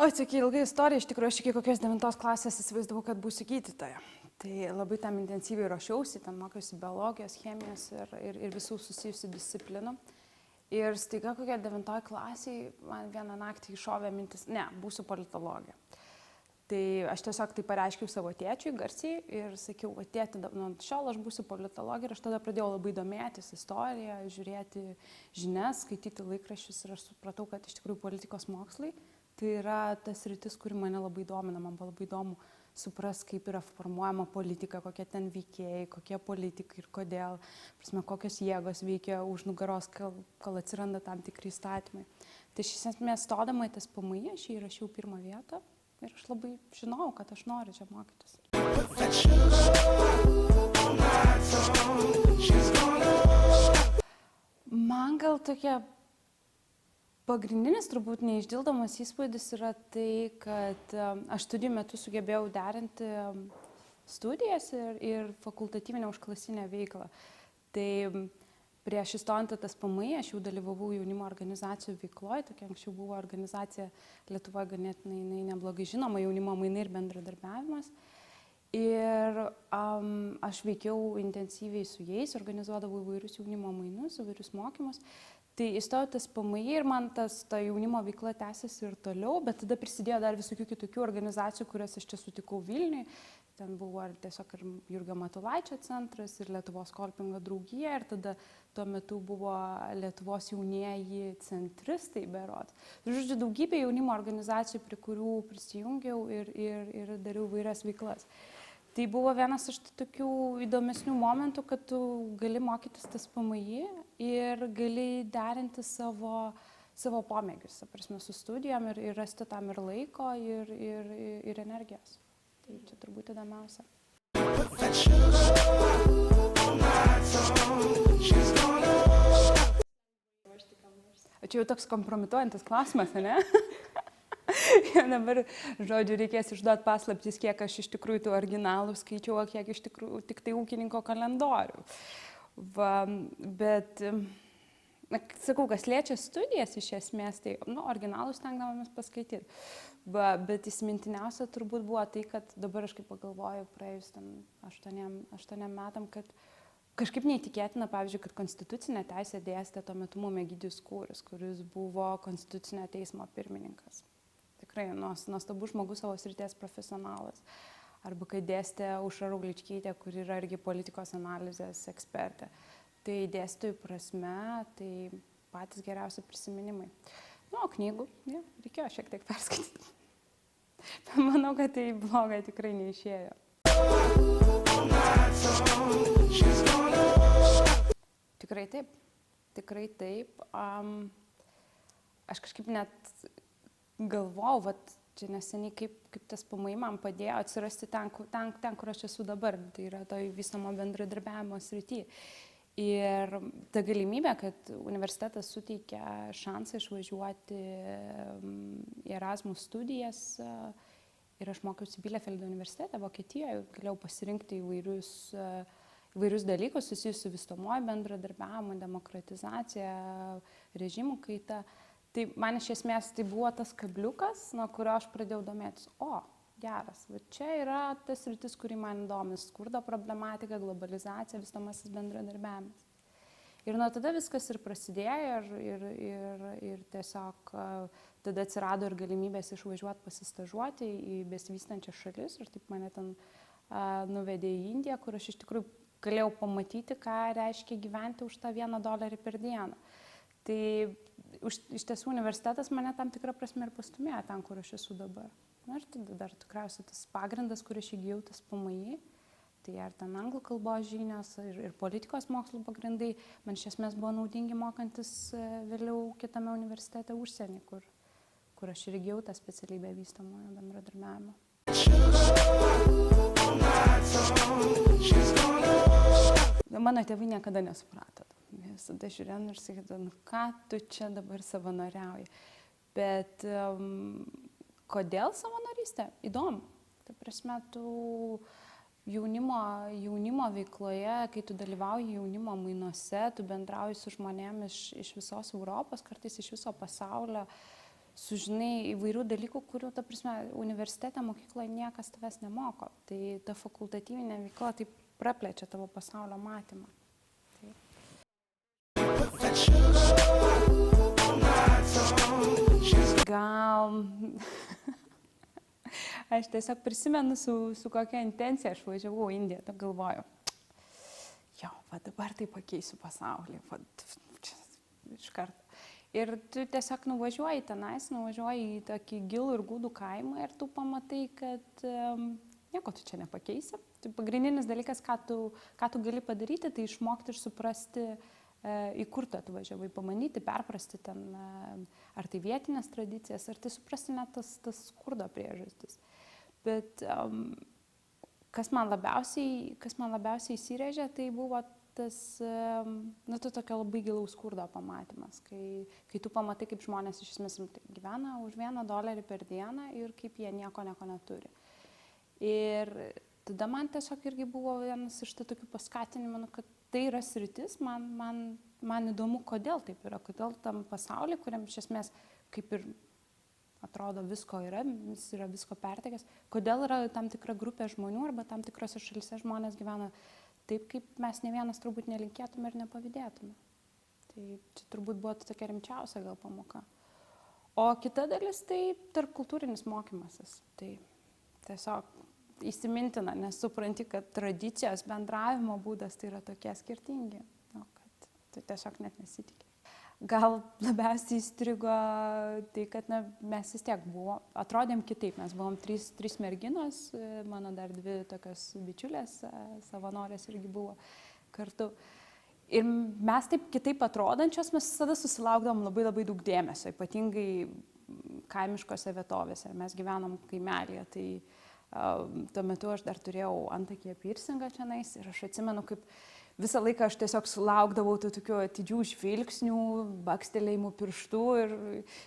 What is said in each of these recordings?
O, tokia ilga istorija, iš tikrųjų, aš iki kokios 9 klasės įsivaizdavau, kad būsiu gydytoja. Tai labai tam intensyviai ruošiausi, ten mokiausi biologijos, chemijos ir visų susijusių disciplinų. Ir staiga kokia 9 klasėje man vieną naktį iššovė mintis, ne, būsiu politologė. Tai aš tiesiog tai pareiškiau savo tėčiui garsiai ir sakiau, va tėti, nuo šiol aš būsiu politologė ir aš tada pradėjau labai domėtis istoriją, žiūrėti žinias, skaityti laikraščius ir aš supratau, kad iš tikrųjų politikos mokslai tai yra tas sritis, kuri mane labai domina, man buvo labai įdomu supras, kaip yra formuojama politika, kokie ten veikėjai, kokie politikai ir kodėl, prasme, kokios jėgos veikia už nugaros, kol atsiranda tam tikri įstatymai. Tai iš esmės stodama į tas PMI, aš jį įrašiau 1 vietą. Ir aš labai žinau, kad aš noriu čia mokytis. Man gal tokia pagrindinis, turbūt neišdildomas įspūdis yra tai, kad aš studijų metu sugebėjau derinti studijas ir fakultatyvinę užklasinę veiklą. Tai prieš įstojant tas PMI aš jau dalyvavau jaunimo organizacijų veikloje, tokia anksčiau buvo organizacija Lietuvoje ganėtinai neblogai žinoma, jaunimo mainai ir bendradarbiavimas. Ir aš veikiau intensyviai su jais, organizuodavau įvairius jaunimo mainus, įvairius mokymus. Tai įstojau tas PMI ir man ta jaunimo veikla tęsiasi ir toliau, bet tada prisidėjo dar visokių kitokių organizacijų, kurias aš čia sutikau Vilniuje. Ten buvo tiesiog ir Jurgio Matulaičio centras, ir Lietuvos kolpingo draugija, ir tada tuo metu buvo Lietuvos jaunieji centristai berods. Žodžiu, daugybė jaunimo organizacijų, prie kurių prisijungiau ir dariau vairias veiklas. Tai buvo vienas iš tokių įdomesnių momentų, kad tu gali mokytis tas PMI ir gali derinti savo pomėgius, prasme, su studijom ir rasti tam ir laiko, ir energijos. Tai čia turbūt įdomiausia. O čia jau toks kompromituojantis klausimas, ne? Dabar, žodžiu, reikės išduoti paslaptis, kiek aš iš tikrųjų tų originalų skaičiau, o kiek iš tikrųjų tik tai ūkininko kalendorių. Bet, sakau, kas liečia studijas iš esmės, tai originalus stengdavomės paskaityti. Bet įsimintiniausia turbūt buvo tai, kad dabar aš kaip pagalvoju praėjus 8 metam, kad kažkaip neįtikėtina, pavyzdžiui, kad konstitucinę teisę dėstė tuo metu mum Egidijus Kūris, kuris buvo konstitucinio teismo pirmininkas. Tikrai nuostabus žmogus, savo srities profesionalas. Arba kai dėstė Aušra Rugličkytė, kuri yra irgi politikos analizės ekspertė. Tai dėstytojų prasme, tai patys geriausi prisiminimai. O knygų, reikėjo šiek tiek perskaityti. Manau, kad tai blogai tikrai neišėjo. Tikrai taip. Aš kažkaip net galvojau, čia neseniai, kaip tas PMI man padėjo atsirasti ten, kur aš esu dabar. Tai yra toj vystomo bendradarbiavimo srity. Ir ta galimybė, kad universitetas suteikia šansą išvažiuoti į Erasmus studijas ir aš mokiausi Bielefeldo universitete, Vokietijoje, galėjau pasirinkti įvairius dalykus susijusius su vystomuoju bendradarbiavimu, demokratizacija, režimų kaita. Tai man iš esmės tai buvo tas kabliukas, nuo kurio aš pradėjau domėtis. Geras, va čia yra tas sritis, kuri man įdomi, skurdo problematika, globalizacija, vystomasis bendradarbiavimas. Ir nuo tada viskas ir prasidėjo ir tiesiog tada atsirado ir galimybės išvažiuoti pasistažuoti į besivystančias šalis ir taip mane ten nuvedė į Indiją, kur aš iš tikrųjų galėjau pamatyti, ką reiškia gyventi už tą $1 per dieną. Tai iš tiesų universitetas mane tam tikrą prasme ir pastumėjo ten, kur aš esu dabar. Na ir tada dar tikriausiai tas pagrindas, kur aš įgijau tas PMI, tai ar ten anglų kalbos žinios ir politikos mokslų pagrindai, man iš esmės buvo naudingi mokantis vėliau kitame universitete užsienį, kur aš ir įgijau tą specialybę vystomojo bendradarbiavimo. Mano tėvai niekada nesuprato. Visada žiūrėjau ir sakydavo, ką tu čia dabar savanoriauji. Bet kodėl savanorystė? Įdomu. Tai prasme, tu jaunimo veikloje, kai tu dalyvauji jaunimo mainuose, tu bendrauji su žmonėmis iš visos Europos, kartais iš viso pasaulio. sužinai įvairių dalykų, kurių, ta prasme, universitete, mokykloje niekas tavęs nemoko. Tai ta fakultatyvinė veikla taip praplečia tavo pasaulio matymą. Gal aš tiesiog prisimenu, su kokia intencija aš važiavau į Indiją, tai galvoju, jo, va dabar tai pakeisiu pasaulį, va, čia iš karto. Ir tu tiesiog nuvažiuoji tenais, nuvažiuoji į tokį gilų ir gūdų kaimą ir tu pamatai, kad nieko tu čia nepakeisi. Tai pagrindinis dalykas, ką tu gali padaryti, tai išmokti ir suprasti, į kur tu atvažiavai, pamanyti, perprasti ten, ar tai vietinės tradicijas, ar tai suprasti net tas skurdo priežastis. Bet kas man labiausiai įsirėžė, tai buvo tas, tu tokio labai gilaus skurdo pamatymas, kai tu pamatai, kaip žmonės iš esmės gyvena už $1 per dieną ir kaip jie nieko neturi. Ir tada man tiesiog irgi buvo vienas iš tokių paskatinimų, kad tai yra sritis, man įdomu, kodėl taip yra, kodėl tam pasaulyje, kuriam iš esmės kaip ir atrodo visko yra, jis yra visko pertekęs, kodėl yra tam tikra grupė žmonių arba tam tikrose šalyse žmonės gyvena taip, kaip mes ne vienas turbūt nelinkėtume ir nepavydėtume. Tai čia turbūt buvo tokia rimčiausia gal pamoka. O kita dalis tai tarpkultūrinis mokymasis. Tai tiesiog įsimintina, nes supranti, kad tradicijos bendravimo būdas tai yra tokie skirtingi, kad tai tiesiog net nesitikė. Gal labiausiai įstrigo tai, kad mes vis tiek atrodėm kitaip, mes buvom trys merginos, mano dar 2 tokios bičiulės, savanorės irgi buvo kartu. Ir mes taip kitaip atrodančios, mes visada susilaukdavom labai daug dėmesio, ypatingai kaimiškose vietovėse. Mes gyvenom kaimelėje, tai tuo metu aš dar turėjau antakyje piercingą čionais ir aš atsimenu, kaip visą laiką aš tiesiog sulaukdavau tų tokių atidžių žvilgsnių, bakstelėjimų pirštų ir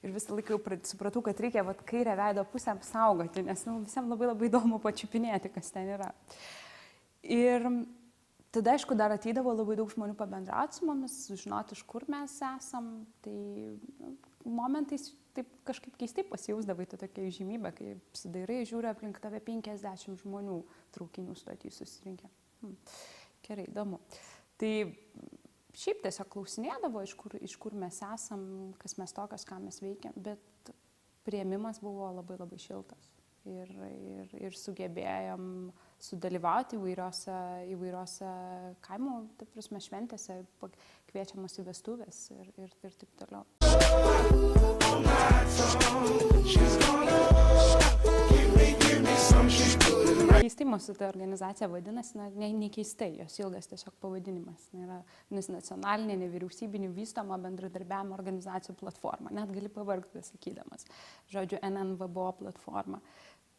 visą laiką jau supratau, kad reikia kairę veido pusę apsaugoti, nes visiems labai įdomu pačiupinėti, kas ten yra. Ir tada, aišku, dar ateidavo labai daug žmonių pabendrauti su mumis, sužinoti, iš kur mes esam. Tai momentais taip kažkaip keistai pasijausdavai tą tokią įžymybę, kai apsidairai, žiūri aplink tave 50 žmonių traukinių stotį susirinkę. Gerai, įdomu. Tai šiaip tiesiog klausinėdavo, iš kur mes esam, kas mes tokios, ką mes veikiam, bet priėmimas buvo labai šiltas. Ir sugebėjom sudalyvauti įvairiose kaimo, ta prasme, šventėse, kviečiamos į vestuvės ir taip toliau. Keistai mūsų ta organizacija vadinasi, ne keistai, jos ilgas tiesiog pavadinimas. Yra nacionalinė nevyriausybinių vystoma bendradarbiavimo organizacijų platforma. Net gali pavargti sakydamas. Žodžiu, NNVBO platforma.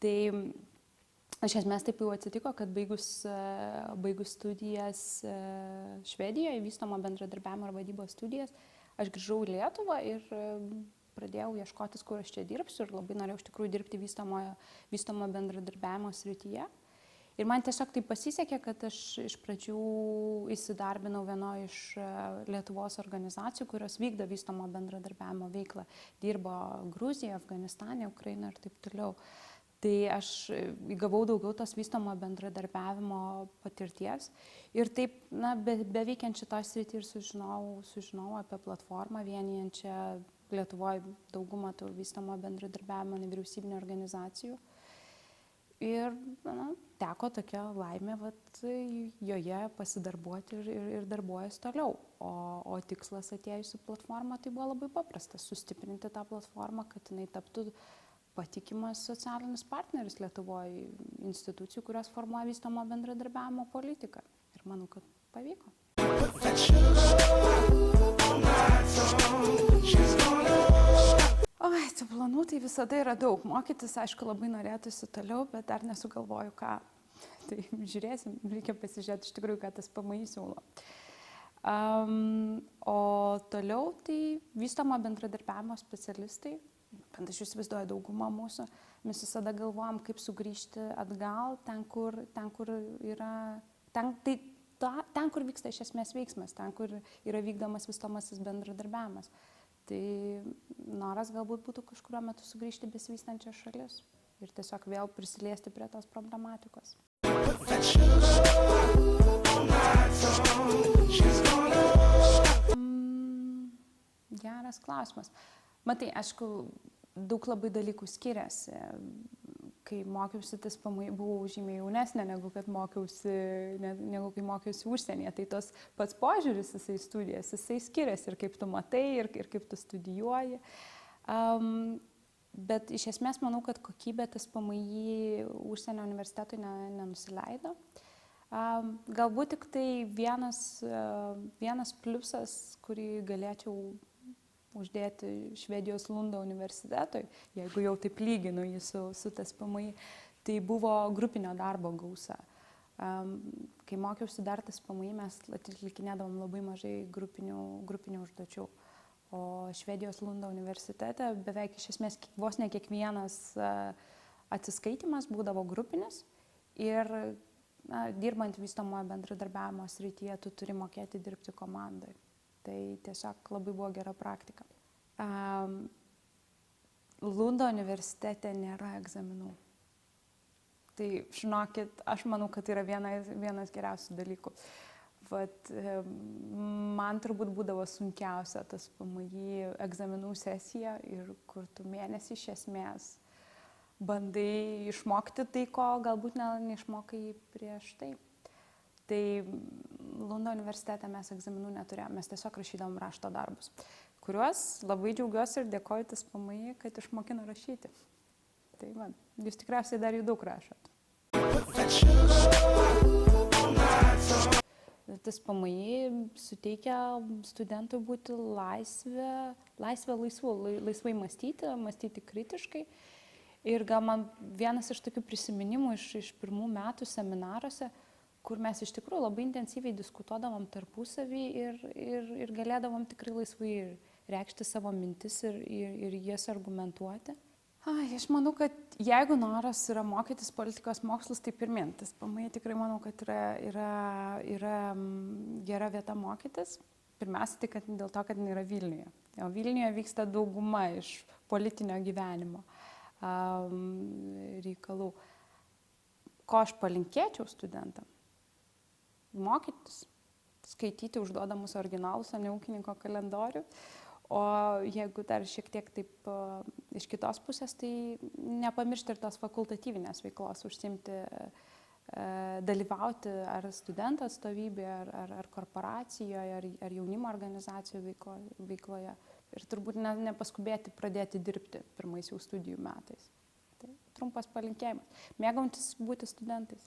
Tai iš esmės taip jau atsitiko, kad baigus studijas Švedijoje, vystomo bendradarbiavimo ir vadybos studijas, aš grįžau į Lietuvą ir pradėjau ieškotis, kur aš čia dirbsiu ir labai norėjau iš tikrųjų dirbti vystomo bendradarbiavimo srityje. Ir man tiesiog tai pasisekė, kad aš iš pradžių įsidarbinau vienoje iš Lietuvos organizacijų, kurios vykdo vystomo bendradarbiavimo veiklą. Dirbo Gruzija, Afganistane, Ukraina ir taip toliau. Tai aš įgavau daugiau tos vystomo bendradarbiavimo patirties ir taip, beveikiant šitoj srity ir sužinojau apie platformą vienijančią Lietuvoje daugumą tų vystomo bendradarbiavimo nevyriausybinių organizacijų. Ir teko tokia laimė joje pasidarbuoti ir darbuojas toliau. O tikslas atėjus į platformą tai buvo labai paprastas - sustiprinti tą platformą, kad jinai taptų patikimas socialinis partneris Lietuvoje, institucijų, kurios formuoja vystomo bendradarbiavimo politiką. Ir manau, kad pavyko. Oi, tų planų tai visada yra daug. Mokytis, aišku, labai norėtųsi toliau, bet dar nesugalvoju ką. Tai žiūrėsim, reikia pasižiūrėti iš tikrųjų, ką tas PMI siūlo. O toliau tai vystomo bendradarbiavimo specialistai. Aš įsivaizduoju daugumą mūsų, mes visada galvojam, kaip sugrįžti atgal ten, kur yra, ten, kur vyksta iš esmės veiksmas, ten, kur yra vykdomas vystomasis bendradarbiavimas. Tai noras galbūt būtų kažkuriuo metu sugrįžti besivystančias šalis ir tiesiog vėl prisiliesti prie tos problematikos. Geras klausimas. Matai, aišku, daug labai dalykų skiriasi. Kai mokiausi TSPMI, buvau žymiai jaunesnė negu kai mokiausi užsienyje. Tai tos pats požiūris į studijas, jisai skiriasi ir kaip tu matai, ir kaip tu studijuoji. Bet iš esmės manau, kad kokybė TSPMI užsienio universitetui nenusileido. Galbūt tik tai vienas pliusas, kurį galėčiau uždėti Švedijos Lundo universitetui, jeigu jau taip lyginu jį su TSPMI, tai buvo grupinio darbo gausa. Kai mokiausi dar TSPMI, mes atlikinėdavom labai mažai grupinių užduočių. O Švedijos Lundo universitete beveik iš esmės vos ne kiekvienas atsiskaitimas būdavo grupinis ir dirbant vystomojo bendradarbiavimo srityje, tu turi mokėti dirbti komandai. Tai tiesiog labai buvo gera praktika. Lundo universitete nėra egzaminų. Tai, žinokit, aš manau, kad tai yra vienas geriausių dalykų. Man turbūt būdavo sunkiausia tas TSPMI egzaminų sesija ir kur tu mėnesį iš esmės bandai išmokti tai, ko galbūt neišmokai prieš tai. Tai Lundo universitete mes egzaminų neturėjome, mes tiesiog rašydavom rašto darbus, kuriuos labai džiaugiuosi ir dėkoju TSPMI, kad išmokino rašyti. Tai man, jūs tikriausiai dar jų daug rašot. TSPMI suteikia studentui būti laisvai mąstyti kritiškai. Ir gal man vienas iš tokių prisiminimų iš pirmų metų seminaruose, kur mes iš tikrųjų labai intensyviai diskutuodavom tarpusavį ir galėdavom tikrai laisvai reikšti savo mintis ir jas argumentuoti. Aš manau, kad jeigu noras yra mokytis politikos mokslus, tai pirmyn. TSPMI tikrai manau, kad yra gera vieta mokytis. Pirmiausia, tai kad dėl to, kad jinai yra Vilniuje. O Vilniuje vyksta dauguma iš politinio gyvenimo reikalų. Ko aš palinkėčiau studentam? Mokytis, skaityti užduodamus originalus, o ne ūkininko kalendorių. O jeigu dar šiek tiek taip iš kitos pusės, tai nepamiršti ir tos fakultatyvinės veiklos, užsiimti, dalyvauti ar studento atstovybėje, ar korporacijoje, ar jaunimo organizacijų veikloje. Ir turbūt nepaskubėti pradėti dirbti pirmais jau studijų metais. Tai trumpas palinkėjimas. Mėgautis būti studentais.